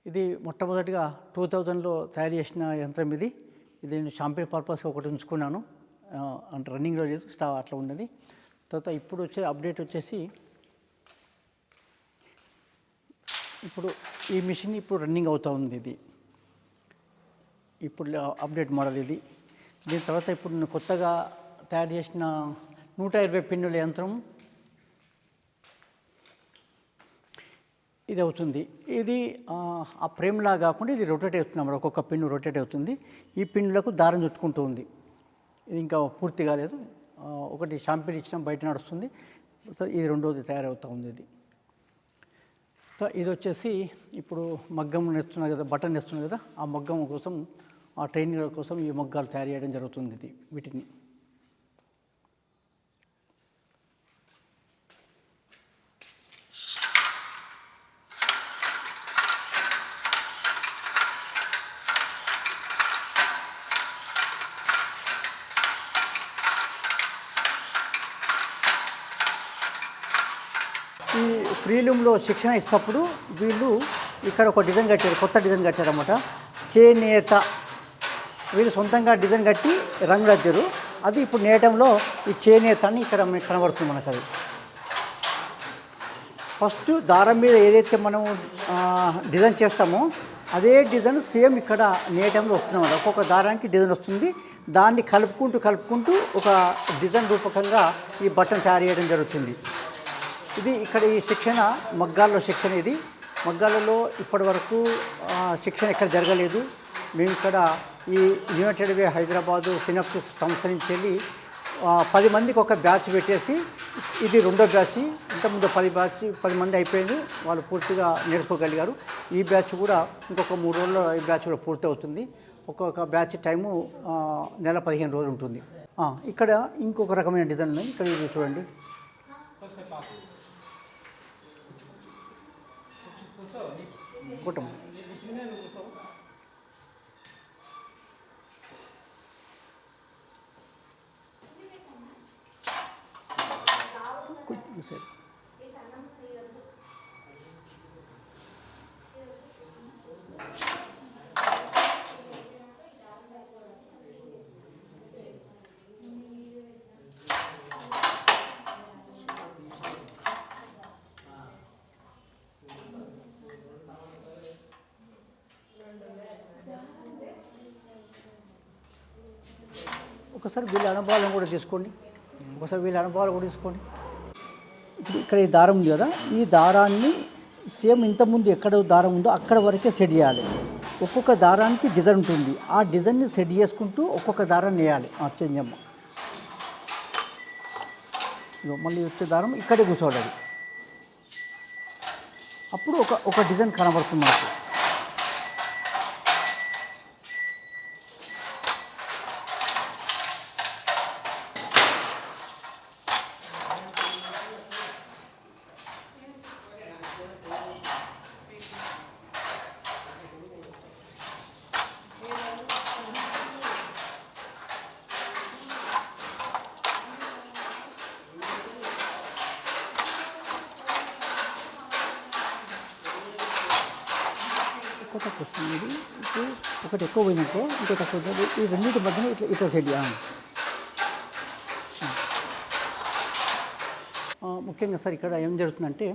ఇది మొట్టమొదటిగా 2000లో తయారు చేసిన యంత్రం ఇది. ఇది నేను షాంపిల్ పర్పస్‌గా ఒకటి ఉంచుకున్నాను. అంటే రన్నింగ్‌లో లేదు, అట్లా ఉన్నది. తర్వాత ఇప్పుడు వచ్చే అప్డేట్ వచ్చేసి ఇప్పుడు ఈ మిషన్ ఇప్పుడు రన్నింగ్ అవుతూ ఉంది. ఇది ఇప్పుడు అప్డేట్ మోడల్ ఇది. దీని తర్వాత ఇప్పుడు నేను కొత్తగా తయారు చేసిన 120 పిన్నుల యంత్రం ఇది అవుతుంది. ఇది ఆ ఫ్రేమ్లా కాకుండా ఇది రొటేట్ అవుతుంది అన్నమాట. ఒక్కొక్క పిన్ను రొటేట్ అవుతుంది. ఈ పిన్నులకు దారం చుట్టుకుంటూ ఉంది. ఇది ఇంకా పూర్తి కాలేదు. ఒకటి షాంపిల్ ఇచ్చిన బయట నడుస్తుంది. ఇది రెండోది తయారవుతూ ఉంది. ఇది వచ్చేసి ఇప్పుడు మగ్గం నేస్తున్నారు కదా, బటన్ నేస్తున్నారు కదా, ఆ మగ్గం కోసం, ఆ ట్రైనింగ్ కోసం ఈ మగ్గాలు తయారు చేయడం జరుగుతుంది. వీటిని ఈ ఫ్రీలూమ్లో శిక్షణ ఇచ్చినప్పుడు వీళ్ళు ఇక్కడ ఒక డిజైన్ కట్టారు, కొత్త డిజైన్ కట్టారన్నమాట. చేనేత వీళ్ళు సొంతంగా డిజైన్ కట్టి రంగు కట్టారు. అది ఇప్పుడు నేయటంలో ఈ చేనేత అని ఇక్కడ కనబడుతుంది మనకు. అది ఫస్ట్ దారం మీద ఏదైతే మనం డిజైన్ చేస్తామో అదే డిజైన్ సేమ్ ఇక్కడ నేయటంలో వస్తుందన్నమాట. ఒక్కొక్క దారానికి డిజైన్ వస్తుంది. దాన్ని కలుపుకుంటూ ఒక డిజైన్ రూపకంగా ఈ బటన్ తయారు చేయడం జరుగుతుంది. ఇది ఇక్కడ ఈ శిక్షణ మగ్గాల్లో శిక్షణ. ఇది మగ్గాలలో ఇప్పటి వరకు శిక్షణ ఇక్కడ జరగలేదు. మేము ఇక్కడ ఈ యునైటెడ్ వే హైదరాబాదు సినాప్సిస్ సంస్థ నుంచి వెళ్ళి 10 మందికి ఒక బ్యాచ్ పెట్టేసి, ఇది రెండో బ్యాచ్. ఇంతకుముందు 10 మంది అయిపోయింది, వాళ్ళు పూర్తిగా నేర్చుకోగలిగారు. ఈ బ్యాచ్ కూడా ఇంకొక 3 రోజుల్లో ఈ బ్యాచ్ కూడా పూర్తి అవుతుంది. ఒక్కొక్క బ్యాచ్ టైము నెల 15 రోజులు ఉంటుంది. ఇక్కడ ఇంకొక రకమైన డిజైన్ ఉన్నాయి. ఇక్కడ ఇది చూడండి. కుటుంబం సరే. ఒకసారి వీళ్ళ అనుభవాలను కూడా తీసుకోండి. ఇప్పుడు ఇక్కడ ఈ దారం ఉంది కదా, ఈ దారాన్ని సేమ్ ఇంతకుముందు ఎక్కడ దారం ఉందో అక్కడ వరకే సెట్ చేయాలి. ఒక్కొక్క దారానికి డిజైన్ ఉంటుంది. ఆ డిజైన్ని సెట్ చేసుకుంటూ ఒక్కొక్క దారాన్ని వేయాలి. చెంజమ్మ మళ్ళీ వచ్చే దారం ఇక్కడే కూర్చోవాలి. అప్పుడు ఒక డిజైన్ కనబడుతుంది మనకు. తక్కువ వస్తుంది. ఇది ఇప్పుడు ఒకటి ఎక్కువ పోయినట్టు ఇంకో తక్కువ అవుతుంది. ఈ రెండింటి మధ్యన ఇట్లా సెట్ ముఖ్యంగా సార్ ఇక్కడ ఏం జరుగుతుందంటే,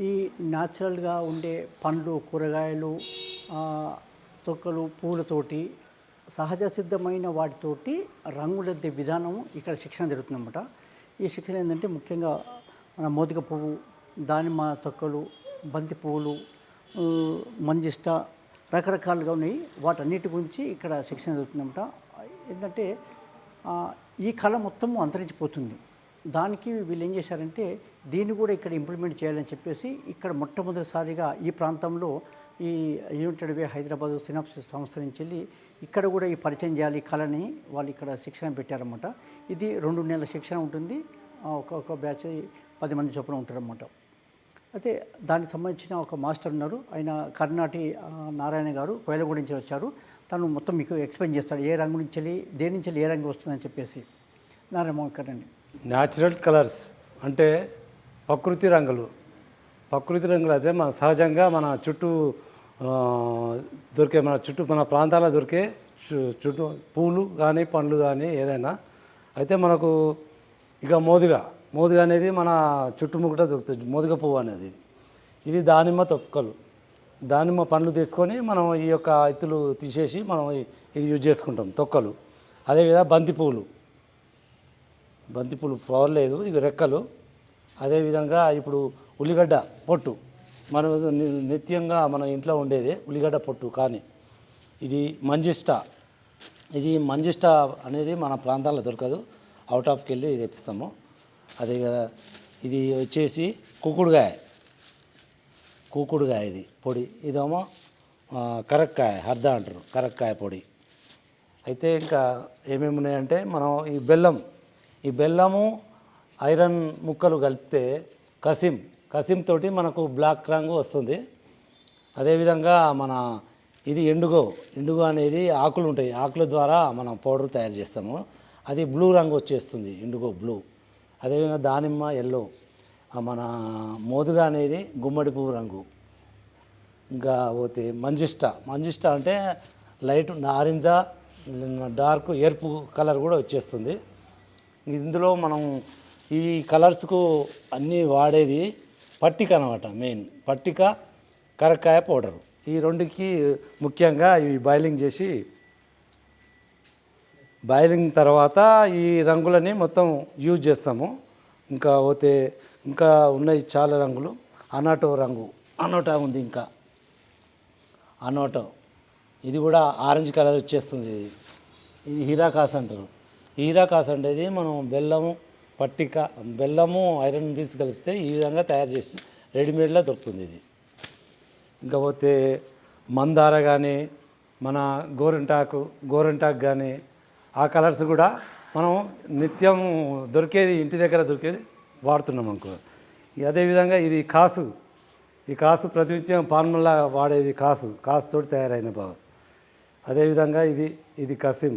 ఈ న్యాచురల్గా ఉండే పండ్లు, కూరగాయలు, తొక్కలు, పూలతోటి, సహజ సిద్ధమైన వాటితోటి రంగులద్దే విధానం ఇక్కడ శిక్షణ జరుగుతుందన్నమాట. ఈ శిక్షణ ఏంటంటే ముఖ్యంగా మన మోదిక పువ్వు, దానిమ్మ తొక్కలు, బంతి పువ్వులు, మంజిష్ట, రకరకాలుగా ఉన్నాయి. వాటన్నిటి గురించి ఇక్కడ శిక్షణ జరుగుతుందన్నమాట. ఏంటంటే ఈ కళ మొత్తము అంతరించిపోతుంది. దానికి వీళ్ళు ఏం చేశారంటే దీన్ని కూడా ఇక్కడ ఇంప్లిమెంట్ చేయాలని చెప్పేసి ఇక్కడ మొట్టమొదటిసారిగా ఈ ప్రాంతంలో ఈ యునైటెడ్ వే హైదరాబాద్ సినాప్సిస్ సంస్థ నుంచి వెళ్ళి ఇక్కడ కూడా ఈ పరిచయం చేయాలి ఈ కళని వాళ్ళు ఇక్కడ శిక్షణ పెట్టారన్నమాట. ఇది 2 నెలల శిక్షణ ఉంటుంది. ఒక్కొక్క బ్యాచ్ 10 మంది చొప్పున ఉంటారన్నమాట. అయితే దానికి సంబంధించిన ఒక మాస్టర్ ఉన్నారు. ఆయన కర్ణాటి నారాయణ గారు కోయలగూడ నుంచి వచ్చారు. తను మొత్తం మీకు ఎక్స్ప్లెయిన్ చేస్తాడు, ఏ రంగు నుంచి వెళ్ళి దేని నుంచి ఏ రంగు వస్తుందని చెప్పేసి. నారాయణ మోహన్ అండి. న్యాచురల్ కలర్స్ అంటే ప్రకృతి రంగులు. ప్రకృతి రంగులు అయితే మన సహజంగా మన చుట్టూ దొరికే మన ప్రాంతాల్లో దొరికే చుట్టూ పూలు కానీ పండ్లు కానీ ఏదైనా అయితే మనకు ఇక మోదుగ అనేది మన చుట్టుముక్కట దొరుకుతుంది. మోదుగ పువ్వు అనేది ఇది దానిమ్మ తొక్కలు, దానిమ్మ పండ్లు తీసుకొని మనం ఈ యొక్క ఇత్తులు తీసేసి మనం ఇది యూజ్ చేసుకుంటాం తొక్కలు. అదేవిధంగా బంతిపూలు ఫ్లవర్ లేదు, ఇవి రెక్కలు. అదేవిధంగా ఇప్పుడు ఉల్లిగడ్డ పొట్టు మనం నిత్యంగా మన ఇంట్లో ఉండేది ఉల్లిగడ్డ పొట్టు. కానీ ఇది మంజిష్ట అనేది మన ప్రాంతాల్లో దొరకదు, అవుట్ ఆఫ్కి వెళ్ళి తెప్పిస్తాము. అదే ఇది వచ్చేసి కూకుడుగాయ ఇది పొడి, ఇదేమో కరక్కాయ హర్ద అంటారు, కరక్కాయ పొడి. అయితే ఇంకా ఏమేమి ఉన్నాయంటే మనం ఈ బెల్లము ఐరన్ ముక్కలు కలిపితే కసిం తోటి మనకు బ్లాక్ రంగు వస్తుంది. అదేవిధంగా ఇది ఎండుగో అనేది ఆకులు ఉంటాయి, ఆకుల ద్వారా మనం పౌడర్ తయారు చేస్తాము. అది బ్లూ రంగు వచ్చేస్తుంది, ఇండిగో బ్లూ. అదేవిధంగా దానిమ్మ ఎల్లో, మన మోదుగ అనేది గుమ్మడి పువ్వు రంగు. ఇంకా పోతే మంజిష్ట అంటే లైట్ ఆరెంజ, డార్క్ ఎరుపు కలర్ కూడా వచ్చేస్తుంది. ఇందులో మనం ఈ కలర్స్కు అన్నీ వాడేది పట్టిక అనమాట. మెయిన్ పట్టిక, కరక్కాయ పౌడరు, ఈ రెండుకి ముఖ్యంగా ఇవి బాయిలింగ్ తర్వాత ఈ రంగులని మొత్తం యూజ్ చేస్తాము. ఇంకా ఉన్నాయి చాలా రంగులు. అనోటా ఉంది, ఇంకా అనోటో ఇది కూడా ఆరెంజ్ కలర్ వచ్చేస్తుంది. ఇది హీరాకాస్ అంటారు. హీరాకాస్ అనేది మనం బెల్లము ఐరన్ పీస్ కలిపితే ఈ విధంగా తయారు చేసి రెడీమేడ్లో దొరుకుతుంది ఇది. ఇంకా పోతే మందార కానీ మన గోరింటాకు కానీ ఆ కలర్స్ కూడా మనం నిత్యం ఇంటి దగ్గర దొరికేది వాడుతున్నాం అనుకో. అదేవిధంగా ఇది ఈ కాసు ప్రతినిత్యం పాన్మల్లా వాడేది కాసుతోటి తయారైన బాగా. అదేవిధంగా ఇది కసిం,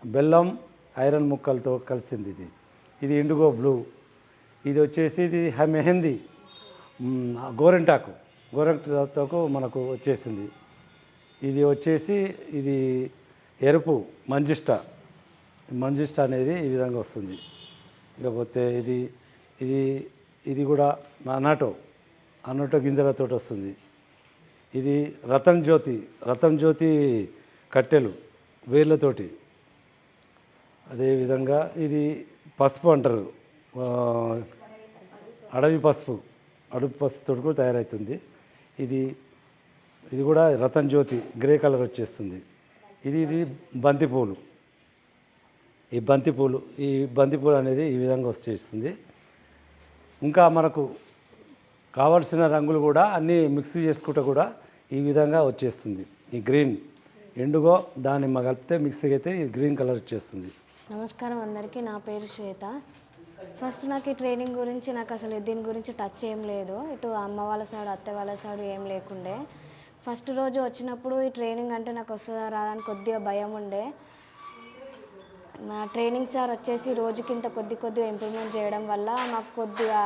బెల్లం ఐరన్ ముక్కలతో కలిసింది. ఇది ఇండిగో బ్లూ. ఇది వచ్చేసి ఇది మెహందీ, గోరింటాకు మనకు వచ్చేసింది. ఇది వచ్చేసి ఇది ఎరుపు మంజిష్ట అనేది ఈ విధంగా వస్తుంది. ఇకపోతే ఇది కూడా అనోటో గింజలతో వస్తుంది. ఇది రతన్ జ్యోతి కట్టెలు వేర్లతోటి. అదేవిధంగా ఇది పసుపు అంటారు, అడవి పసుపుతో కూడా తయారవుతుంది. ఇది కూడా రతన్ జ్యోతి గ్రే కలర్ వచ్చేస్తుంది. ఇది బంతిపూలు. ఈ బంతిపూలు అనేది ఈ విధంగా వచ్చేస్తుంది. ఇంకా మనకు కావలసిన రంగులు కూడా అన్నీ మిక్స్ చేసుకుంటూ కూడా ఈ విధంగా వచ్చేస్తుంది. ఈ గ్రీన్ ఎండుగో దానిమ్మ కలిపితే మిక్సీకి అయితే ఈ గ్రీన్ కలర్ వచ్చేస్తుంది. నమస్కారం అందరికీ, నా పేరు శ్వేత. ఫస్ట్ నాకు ఈ ట్రైనింగ్ గురించి అసలు దీని గురించి టచ్ ఏం లేదు. ఇటు అమ్మ వాళ్ళ సైడ్ అత్త వాళ్ళ సైడ్ ఏం లేకుండే. ఫస్ట్ రోజు వచ్చినప్పుడు ఈ ట్రైనింగ్ అంటే నాకు వస్తుందా రాదని కొద్దిగా భయం ఉండే. మా ట్రైనింగ్ సార్ వచ్చేసి రోజుకింత కొద్దిగా ఇంప్రూవ్మెంట్ చేయడం వల్ల మాకు కొద్దిగా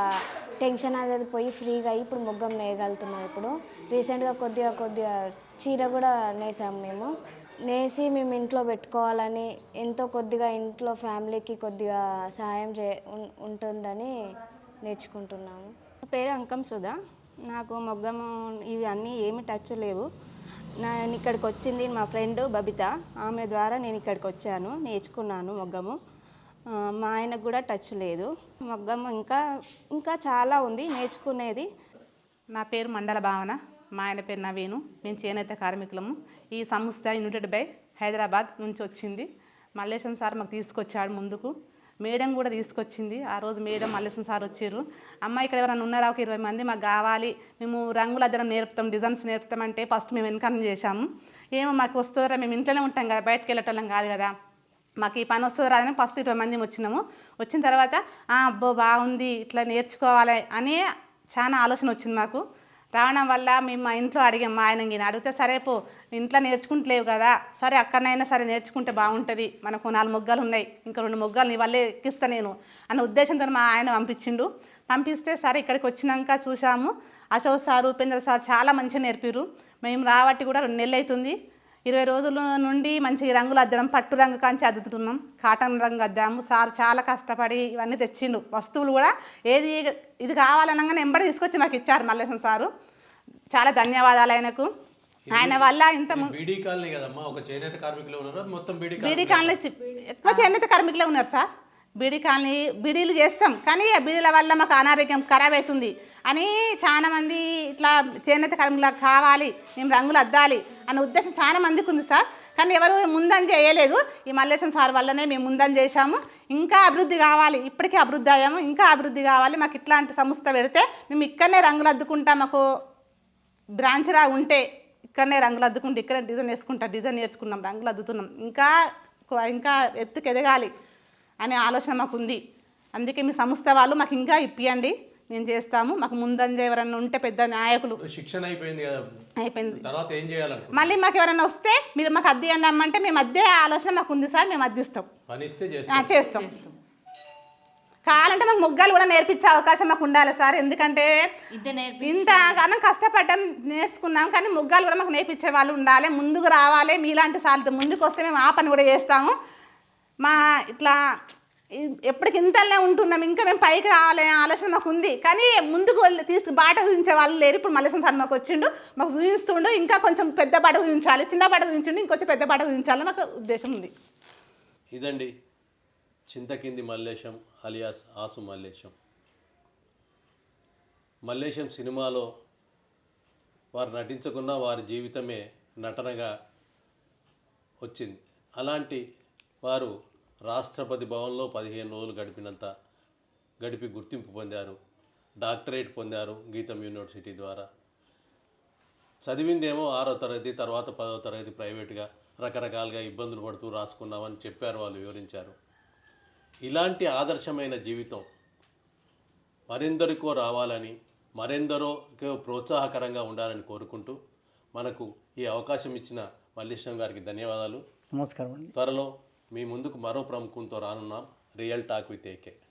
టెన్షన్ అనేది పోయి ఫ్రీగా అయ్యి ఇప్పుడు మొగ్గం నేయగలుగుతున్నాం. ఇప్పుడు రీసెంట్గా కొద్దిగా చీర కూడా నేసాము. నేసి మేము ఇంట్లో పెట్టుకోవాలని ఎంతో కొద్దిగా ఇంట్లో ఫ్యామిలీకి కొద్దిగా సహాయం ఉంటుందని నేర్చుకుంటున్నాము. నా పేరు అంకం సుధా. నాకు మొగ్గము ఇవి అన్నీ ఏమి టచ్ లేవు. నేను ఇక్కడికి వచ్చింది మా ఫ్రెండ్ బబిత, ఆమె ద్వారా నేను ఇక్కడికి వచ్చాను, నేర్చుకున్నాను మొగ్గము. మా ఆయనకు కూడా టచ్ లేదు. మొగ్గము ఇంకా చాలా ఉంది నేర్చుకునేది. నా పేరు మండల భావన, మా ఆయన పేరు నవీను. మేము చేనేత కార్మికులము. ఈ సంస్థ యునైటెడ్ బై హైదరాబాద్ నుంచి వచ్చింది. మల్లేశం సార్ మాకు తీసుకొచ్చాడు ముందుకు. మేడం కూడా తీసుకొచ్చింది. ఆ రోజు మేడం మల్లేశం సార్ వచ్చారు. అమ్మ ఇక్కడ ఎవరైనా ఉన్నారా, ఒక 20 మంది మాకు కావాలి, మేము రంగుల అద్దడం నేర్పుతాం, డిజైన్స్ నేర్పుతామంటే ఫస్ట్ మేము ఎన్కరేజ్ చేశాము. ఏమో మాకు వస్తుందా, మేము ఇంట్లోనే ఉంటాం కదా, బయటకు వెళ్ళటం కాదు కదా, మాకు ఈ పని వస్తుంది రాదని ఫస్ట్ 20 మంది వచ్చినాము. వచ్చిన తర్వాత అబ్బో బాగుంది, ఇట్లా నేర్చుకోవాలి అని చాలా ఆలోచన వచ్చింది మాకు. రావడం వల్ల మేము మా ఇంట్లో అడిగాం, మా ఆయన అడిగితే సరే పో ఇంట్లో నేర్చుకుంటలేవు కదా, సరే అక్కడనైనా సరే నేర్చుకుంటే బాగుంటుంది, మనకు 4 మొగ్గలు ఉన్నాయి, ఇంకా 2 మొగ్గలు నీ వల్లే ఎక్కిస్తా నేను అన్న ఉద్దేశంతో మా ఆయన పంపిస్తే సరే ఇక్కడికి వచ్చినాక చూసాము. అశోక్ సారు ఉపేంద్ర సార్ చాలా మంచిగా నేర్పారు. మేము రాబట్టి కూడా 2 నెలలు అవుతుంది. 20 రోజుల నుండి మంచి రంగులు అద్దడం, పట్టు రంగు కాంచి అద్దుతున్నాం, కాటన్ రంగు అద్దాము. సార్ చాలా కష్టపడి ఇవన్నీ తెచ్చిండు. వస్తువులు కూడా ఏది ఇది కావాలనగానే ఎంబడి తీసుకొచ్చి మాకు ఇచ్చారు మల్లేశం సారు. చాలా ధన్యవాదాలు ఆయనకు. ఆయన వల్ల ఇంత బీడీ కాలనీ కదమ్మా, ఒక చేనేత కార్మికులు ఉన్నారు, మొత్తం బీడీ కాలనీ ఎక్కువ చేనేత కార్మికులే ఉన్నారు సార్. బీడీ కాలనీ బీడీలు చేస్తాం, కానీ ఆ బీడీల వల్ల మాకు అనారోగ్యం ఖరాబ్ అవుతుంది అని చాలా మంది ఇట్లా చేనేత కార్మికులకు కావాలి, మేము రంగులు అద్దాలి అనే ఉద్దేశం చాలా మందికి ఉంది సార్. కానీ ఎవరు ముందని చేయలేదు. ఈ మల్లేశం సార్ వల్లనే మేము ముందని చేశాము. ఇంకా అభివృద్ధి కావాలి, ఇప్పటికే అభివృద్ధి అయ్యాము, ఇంకా అభివృద్ధి కావాలి. మాకు ఇట్లాంటి సంస్థ పెడితే మేము ఇక్కడనే రంగులు అద్దుకుంటాం. మాకు బ్రాంచ్ రా ఉంటే ఇక్కడనే రంగులు అద్దుకుంటే ఇక్కడే డిజైన్ నేర్చుకున్నాం, రంగులు అద్దుతున్నాం. ఇంకా ఎత్తుకు ఎదగాలి అనే ఆలోచన మాకు ఉంది. అందుకే మీ సంస్థ వాళ్ళు మాకు ఇంకా ఇప్పియండి, మేము చేస్తాము. మాకు ముందంజ ఎవరన్నా ఉంటే పెద్ద నాయకులు. శిక్షణ అయిపోయింది కదా, అయిపోయింది. తర్వాత ఏం చేయాలనుకో మళ్ళీ మాకు ఎవరైనా వస్తే మీరు మాకు అద్దియండి అమ్మంటే మేము అద్దే ఆలోచన మాకు ఉంది సార్. మేము అద్దిస్తాం, పని ఇస్తే చేస్తాం. కావాలంటే మాకు మొగ్గాలు కూడా నేర్పించే అవకాశం మాకు ఉండాలి సార్. ఎందుకంటే ఇంతగానం కష్టపడ్డాం, నేర్చుకున్నాం, కానీ మొగ్గాలు కూడా మాకు నేర్పించే వాళ్ళు ఉండాలి, ముందుకు రావాలి. మీలాంటి సార్లతో ముందుకు వస్తే మేము ఆ పని కూడా చేస్తాము. మా ఇట్లా ఎప్పటికి ఇంతనే ఉంటున్నాం, ఇంకా మేము పైకి రావాలి ఆలోచన మాకు ఉంది. కానీ ముందుకు వెళ్ళి బాట చూపించే వాళ్ళు లేరు. ఇప్పుడు మల్లేశం సార్ మాకు వచ్చిండు, మాకు చూపిస్తుండు. ఇంకా కొంచెం పెద్ద బాట చూపించాలి, చిన్న బాట చూపించండి, ఇంకొంచెం పెద్ద బాట చూపించాలని మాకు ఉద్దేశం ఉంది. ఇదండి చింతకింది మల్లేశం అలియాస్ ఆసు మల్లేశం. మల్లేశం సినిమాలో వారు నటించకున్నా వారి జీవితమే నటనగా వచ్చింది. అలాంటి వారు రాష్ట్రపతి భవన్లో 15 రోజులు గడిపి గుర్తింపు పొందారు, డాక్టరేట్ పొందారు గీతం యూనివర్సిటీ ద్వారా. చదివిందేమో 6వ తరగతి, తర్వాత 10వ తరగతి ప్రైవేట్గా రకరకాలుగా ఇబ్బందులు పడుతూ రాసుకున్నామని చెప్పారు, వాళ్ళు వివరించారు. ఇలాంటి ఆదర్శమైన జీవితం మరెందరికో రావాలని, మరెందరికో ప్రోత్సాహకరంగా ఉండాలని కోరుకుంటూ మనకు ఈ అవకాశం ఇచ్చిన మల్లేశం గారికి ధన్యవాదాలు. నమస్కారం అండి. త్వరలో మీ ముందుకు మరో ప్రముఖంతో రానున్నాం. Real talk with AK.